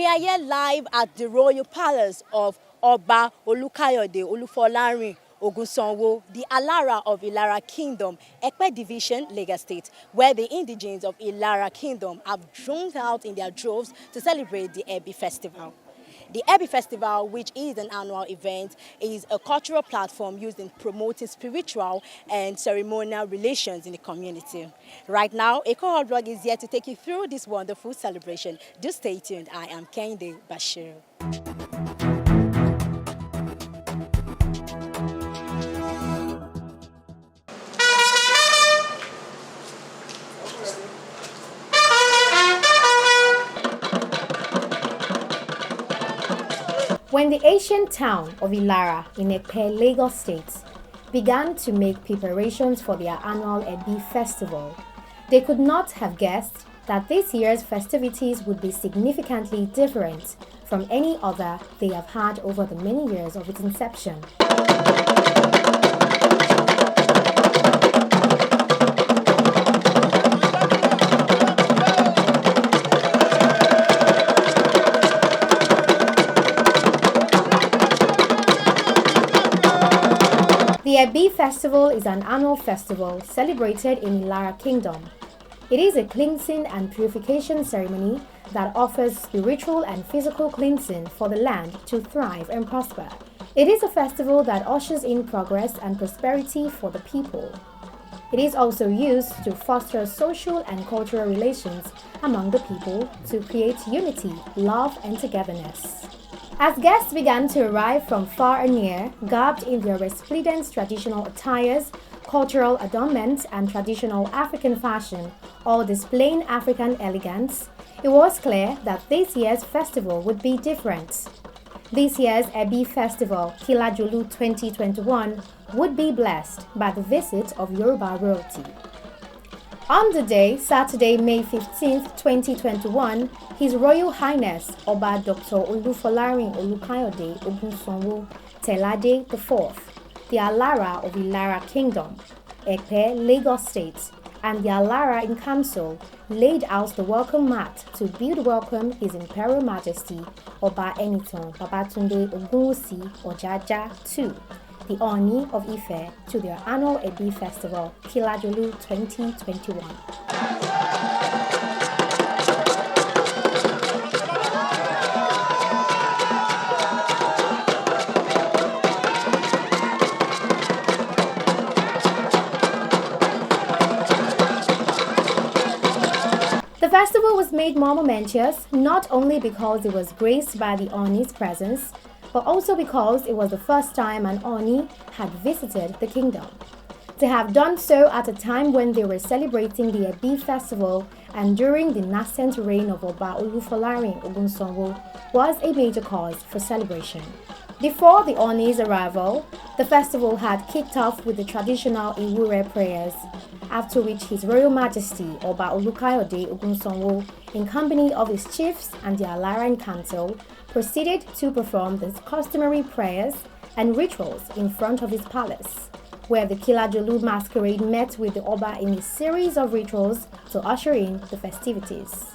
We are here live at the Royal Palace of Oba Olukayode Olufolarin Ogunsanwo, the Alara of Ilara Kingdom, Ekpe Division, Lagos State, where the indigents of Ilara Kingdom have drawn out in their droves to celebrate the Ebi Festival. The Ebi Festival, which is an annual event, is a cultural platform used in promoting spiritual and ceremonial relations in the community. Right now, a cohort blog is here to take you through this wonderful celebration. Do stay tuned. I am Kende Bashir. When the ancient town of Alara in Ekpe, Lagos State, began to make preparations for their annual Ebi festival, they could not have guessed that this year's festivities would be significantly different from any other they have had over the many years of its inception. The Ebi Festival is an annual festival celebrated in Ilara Kingdom. It is a cleansing and purification ceremony that offers spiritual and physical cleansing for the land to thrive and prosper. It is a festival that ushers in progress and prosperity for the people. It is also used to foster social and cultural relations among the people to create unity, love, and togetherness. As guests began to arrive from far and near, garbed in their resplendent traditional attires, cultural adornments, and traditional African fashion, all displaying African elegance, it was clear that this year's festival would be different. This year's Ebi Festival, Kilajulu 2021, would be blessed by the visit of Yoruba royalty. On the day, Saturday, May 15, 2021, His Royal Highness Oba Dr. Olufolarin Olukayode Ogunsanwo Telade IV, the Alara of Ilara Kingdom, Ekpe, Lagos State, and the Alara in Council laid out the welcome mat to bid welcome His Imperial Majesty Oba Enitan Babatunde Ogunwusi Ojaja II, the Oni of Ife, to their annual Ebi Festival, Kilajulu 2021. The festival was made more momentous not only because it was graced by the Oni's presence, but also because it was the first time an Oni had visited the kingdom. To have done so at a time when they were celebrating the Ebi festival and during the nascent reign of Oba Olufolarin Ogunsanwo was a major cause for celebration. Before the Oni's arrival, the festival had kicked off with the traditional Iwure prayers, after which His Royal Majesty Oba Olukayode Ogunsanwo, in company of his chiefs and the Alara Council, proceeded to perform the customary prayers and rituals in front of his palace, where the Kilajulu masquerade met with the Oba in a series of rituals to usher in the festivities.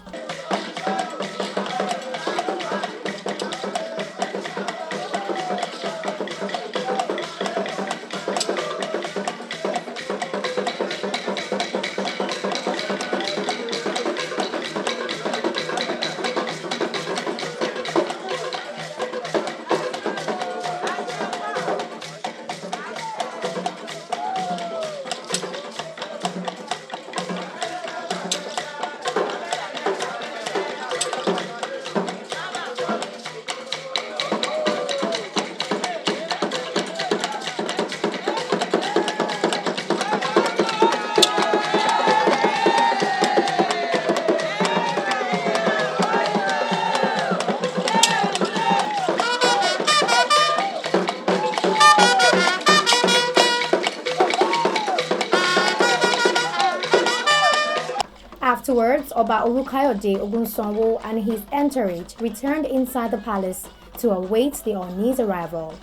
Afterwards, Oba Olukayode Ogunsanwo and his entourage returned inside the palace to await the Oni's arrival.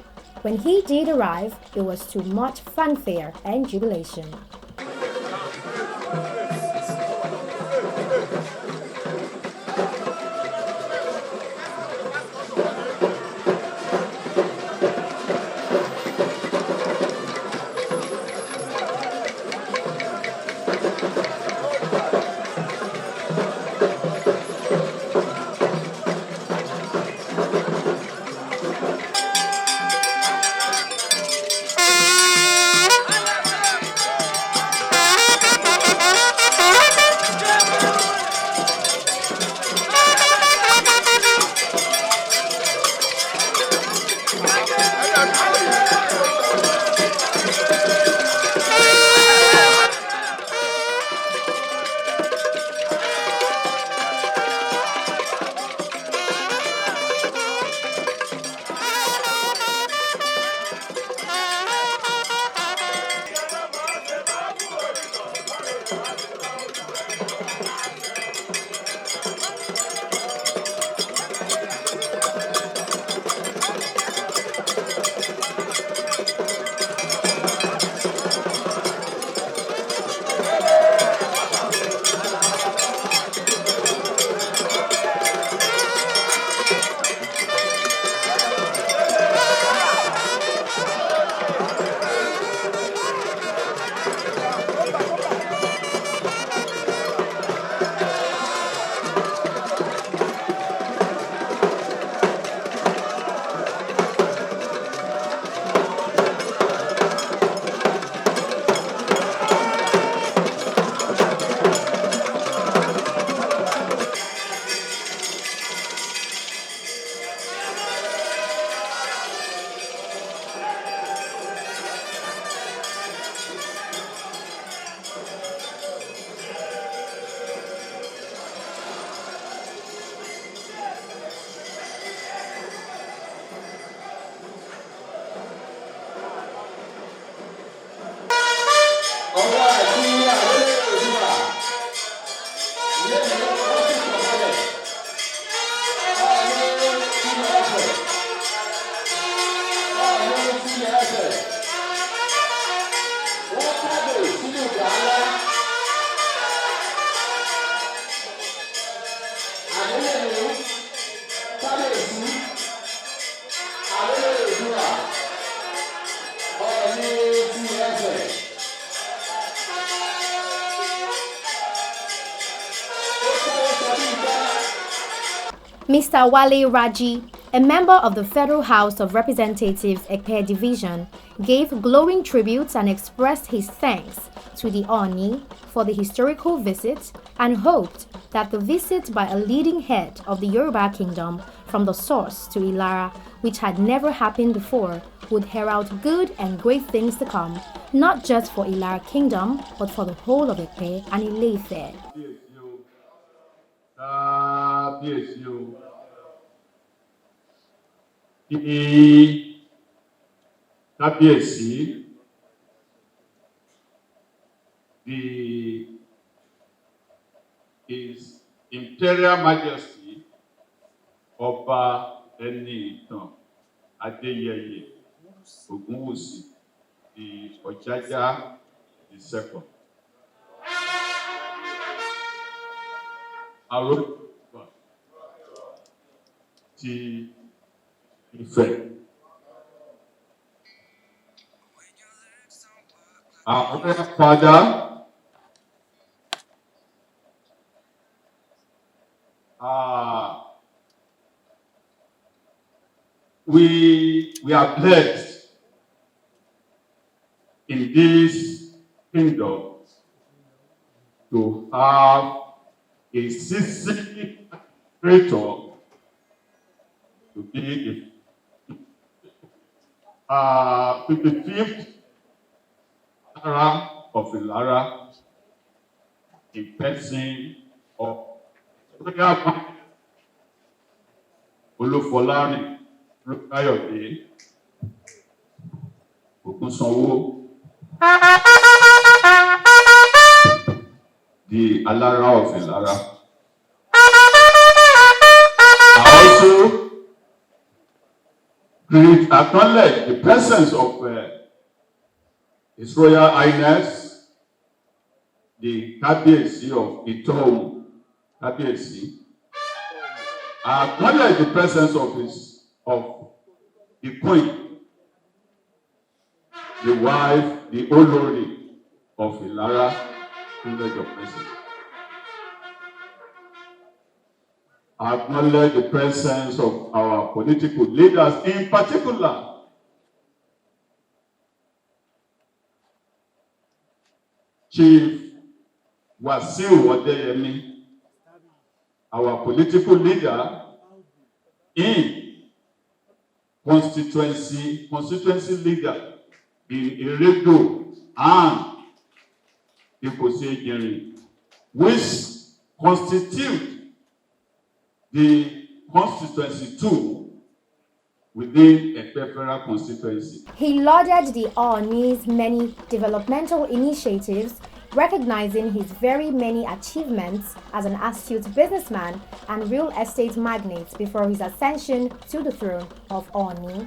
When he did arrive, it was to much fanfare and jubilation. Mr. Wale Raji, a member of the Federal House of Representatives Ekpe Division, gave glowing tributes and expressed his thanks to the Oni for the historical visit and hoped that the visit by a leading head of the Yoruba kingdom from the source to Ilara, which had never happened before, would herald good and great things to come, not just for Ilara kingdom, but for the whole of Ekpe and Ile-Ife. Kábíyèsí, His Imperial Majesty Ọba Ẹniìtàn Adéyẹyè Ògúnwùsì the Ọ̀jájá II. Àrólé ti Ifẹ̀. Our Father, we are blessed in this kingdom to have a seasoned creator to be the 55th Alara of Alara, a person of Olufolarin Olukayode Ogunsanwo, the Alara of Alara. I also acknowledge the presence of His Royal Highness, the Kábíyèsí of Itomu, Kábíyèsí. I acknowledge the presence of the Queen, the wife, the Olori of Ilara, privilege of President. I acknowledge the presence of our political leaders, in particular Chief Wasiu Odeyemi, our political leader in constituency leader in Eredo and Ikosejiri, which constitute the constituency 2 within a federal constituency. He lauded the Oni's many developmental initiatives, recognizing his very many achievements as an astute businessman and real estate magnate before his ascension to the throne of Oni.